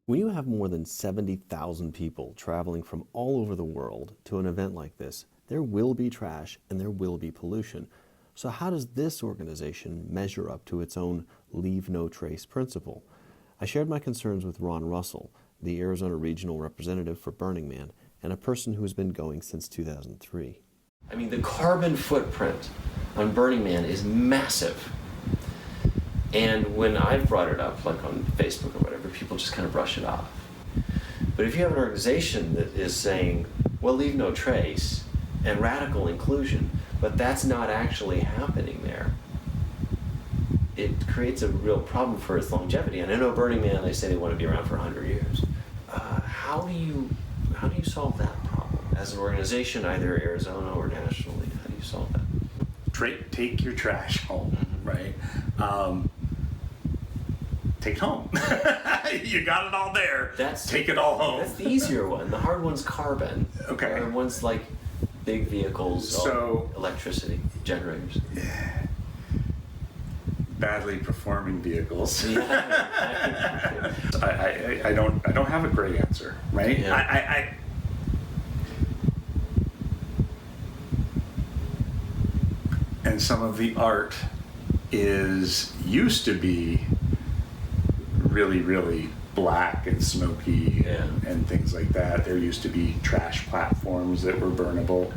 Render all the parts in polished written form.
When you have more than 70,000 people traveling from all over the world to an event like this, there will be trash and there will be pollution. So how does this organization measure up to its own leave no trace principle? I shared my concerns with Ron Russell, the Arizona Regional Representative for Burning Man, and a person who has been going since 2003. I mean, the carbon footprint on Burning Man is massive. And when I've brought it up, like on Facebook or whatever, people just kind of brush it off. But if you have an organization that is saying, well, leave no trace and radical inclusion, but that's not actually happening there, it creates a real problem for its longevity. And I know Burning Man, they say they want to be around for 100 years. How do you solve that problem as an organization, either Arizona or nationally? How do you solve that? Take your trash home, right? Take it home. You got it all there. Take it all home. That's the easier one. The hard one's carbon. Okay. The hard one's like big vehicles, so electricity generators. Badly performing vehicles. Yeah. I don't have a great answer, right? Yeah. And some of the art used to be really, really black and smoky and things like that. There used to be trash platforms that were burnable.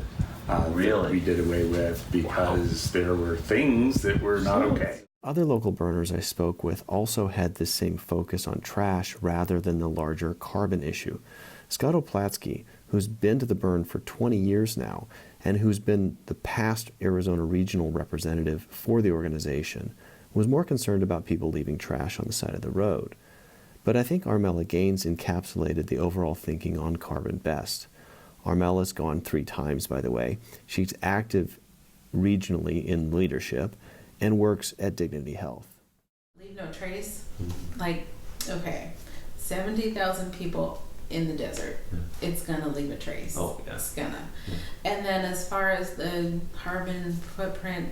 Really? That we did away with because there were things that were not okay. Other local burners I spoke with also had this same focus on trash rather than the larger carbon issue. Scott Platts Key, who's been to the burn for 20 years now and who's been the past Arizona Regional Representative for the organization, was more concerned about people leaving trash on the side of the road. But I think Armella Gaines encapsulated the overall thinking on carbon best. Armella's gone 3 times, by the way. She's active regionally in leadership and works at Dignity Health. Leave no trace? Like, okay, 70,000 people in the desert. It's gonna leave a trace. Oh, yeah. It's gonna. And then as far as the carbon footprint,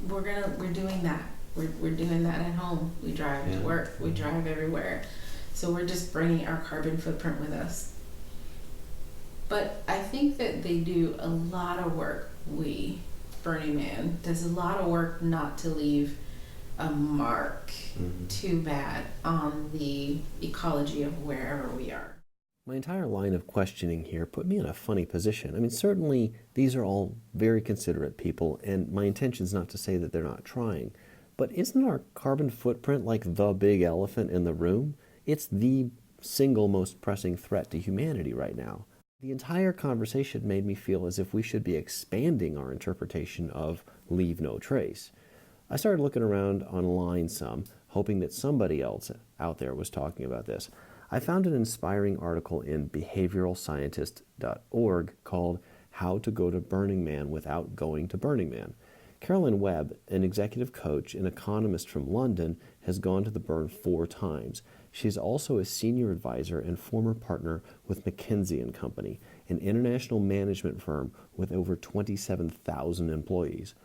we're doing that. We're doing that at home. We drive to work. We drive everywhere. So we're just bringing our carbon footprint with us. But I think that they do a lot of work. Burning Man does a lot of work not to leave a mark too bad on the ecology of wherever we are. My entire line of questioning here put me in a funny position. I mean, certainly these are all very considerate people, and my intention is not to say that they're not trying. But isn't our carbon footprint like the big elephant in the room? It's the single most pressing threat to humanity right now. The entire conversation made me feel as if we should be expanding our interpretation of leave no trace. I started looking around online some, hoping that somebody else out there was talking about this. I found an inspiring article in behavioralscientist.org called How to Go to Burning Man Without Going to Burning Man. Carolyn Webb, an executive coach and economist from London, has gone to the burn 4 times. She's also a senior advisor and former partner with McKinsey & Company, an international management firm with over 27,000 employees.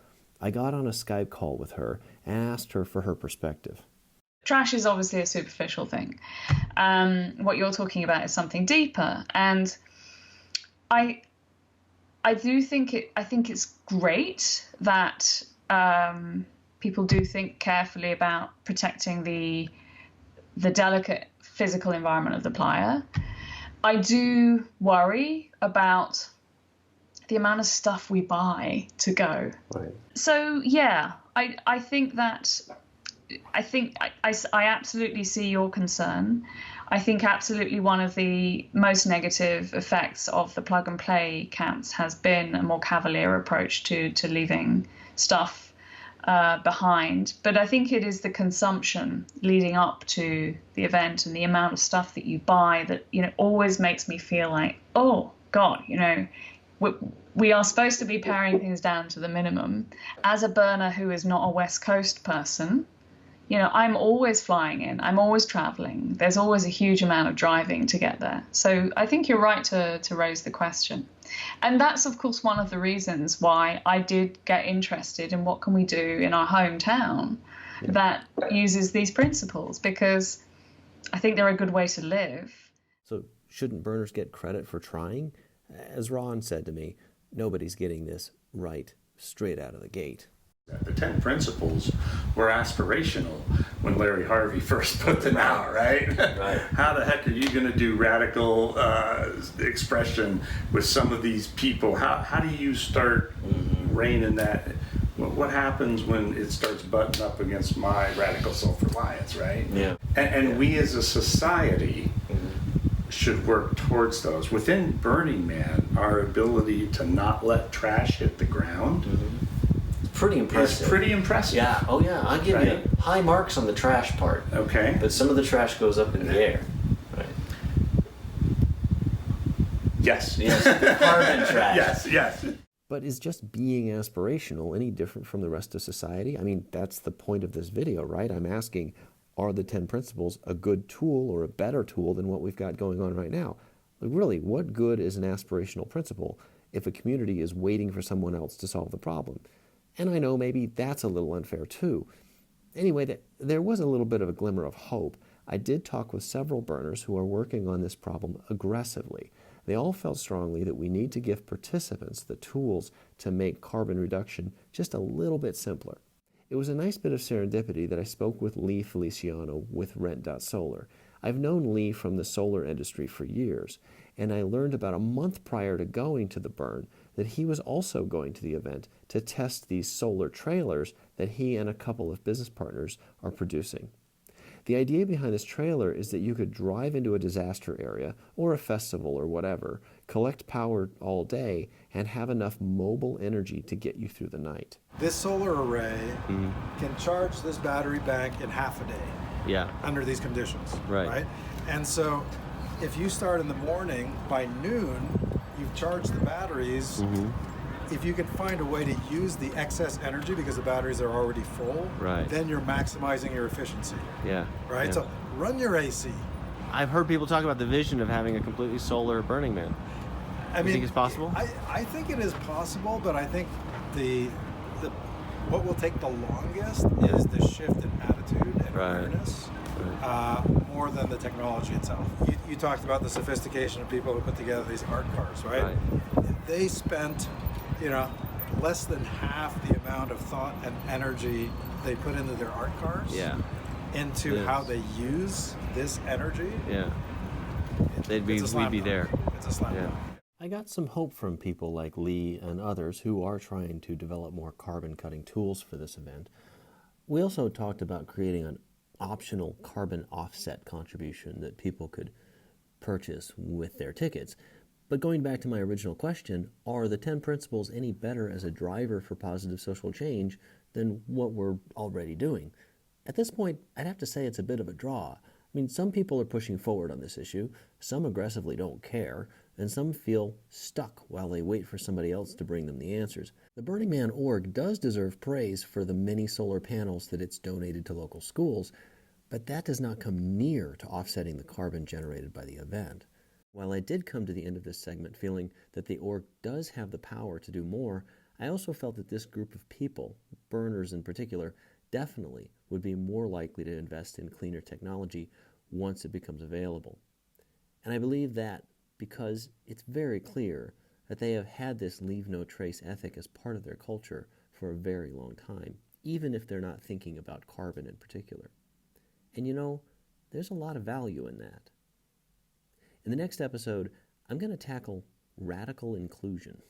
I got on a Skype call with her and asked her for her perspective. Trash is obviously a superficial thing. What you're talking about is something deeper, and I think it's great that people do think carefully about protecting the delicate physical environment of the playa. I do worry about the amount of stuff we buy to go. Right. So yeah, I think I absolutely see your concern. I think absolutely one of the most negative effects of the plug and play camps has been a more cavalier approach to leaving stuff behind. But I think it is the consumption leading up to the event and the amount of stuff that you buy that, always makes me feel like, oh God, we are supposed to be paring things down to the minimum. As a burner who is not a West Coast person, I'm always flying in, I'm always traveling. There's always a huge amount of driving to get there. So I think you're right to raise the question. And that's, of course, one of the reasons why I did get interested in what can we do in our hometown that uses these principles, because I think they're a good way to live. So shouldn't burners get credit for trying? As Ron said to me, nobody's getting this right straight out of the gate. The 10 principles were aspirational when Larry Harvey first put them out, right? Right. How the heck are you going to do radical expression with some of these people? How do you start reining that? What happens when it starts butting up against my radical self-reliance, right? Yeah. And we as a society should work towards those. Within Burning Man, our ability to not let trash hit the ground Pretty impressive. is pretty impressive. Yeah. Oh, yeah. I'll give you Right? high marks on the trash part. Okay. But some of the trash goes up in the air. Right. Yes. Yes. Carbon trash. Yes, yes. But is just being aspirational any different from the rest of society? I mean, that's the point of this video, right? I'm asking, are the 10 principles a good tool or a better tool than what we've got going on right now? Like, really, what good is an aspirational principle if a community is waiting for someone else to solve the problem? And I know maybe that's a little unfair too. Anyway, there was a little bit of a glimmer of hope. I did talk with several burners who are working on this problem aggressively. They all felt strongly that we need to give participants the tools to make carbon reduction just a little bit simpler. It was a nice bit of serendipity that I spoke with Lee Feliciano with Rent.Solar. I've known Lee from the solar industry for years, and I learned about a month prior to going to the burn that he was also going to the event to test these solar trailers that he and a couple of business partners are producing. The idea behind this trailer is that you could drive into a disaster area or a festival or whatever, collect power all day, and have enough mobile energy to get you through the night. This solar array can charge this battery bank in half a day. Yeah. Under these conditions. Right. And so if you start in the morning, by noon, you've charged the batteries. If you can find a way to use the excess energy because the batteries are already full, Right. then you're maximizing your efficiency. Yeah. Right? Yeah. So run your AC. I've heard people talk about the vision of having a completely solar Burning Man. I mean, think it's possible? I think it is possible, but I think the what will take the longest is the shift in attitude and awareness, more than the technology itself. You talked about the sophistication of people who put together these art cars, right? They spent, less than half the amount of thought and energy they put into their art cars into how they use this energy. Yeah. We'd be there. It's a slam dunk. I got some hope from people like Lee and others who are trying to develop more carbon-cutting tools for this event. We also talked about creating an optional carbon offset contribution that people could purchase with their tickets. But going back to my original question, are the 10 principles any better as a driver for positive social change than what we're already doing? At this point, I'd have to say it's a bit of a draw. I mean, some people are pushing forward on this issue, some aggressively don't care, and some feel stuck while they wait for somebody else to bring them the answers. The Burning Man org does deserve praise for the many solar panels that it's donated to local schools, but that does not come near to offsetting the carbon generated by the event. While I did come to the end of this segment feeling that the org does have the power to do more, I also felt that this group of people, burners in particular, definitely would be more likely to invest in cleaner technology once it becomes available. And I believe that because it's very clear that they have had this leave no trace ethic as part of their culture for a very long time, even if they're not thinking about carbon in particular. And there's a lot of value in that. In the next episode, I'm going to tackle radical inclusion.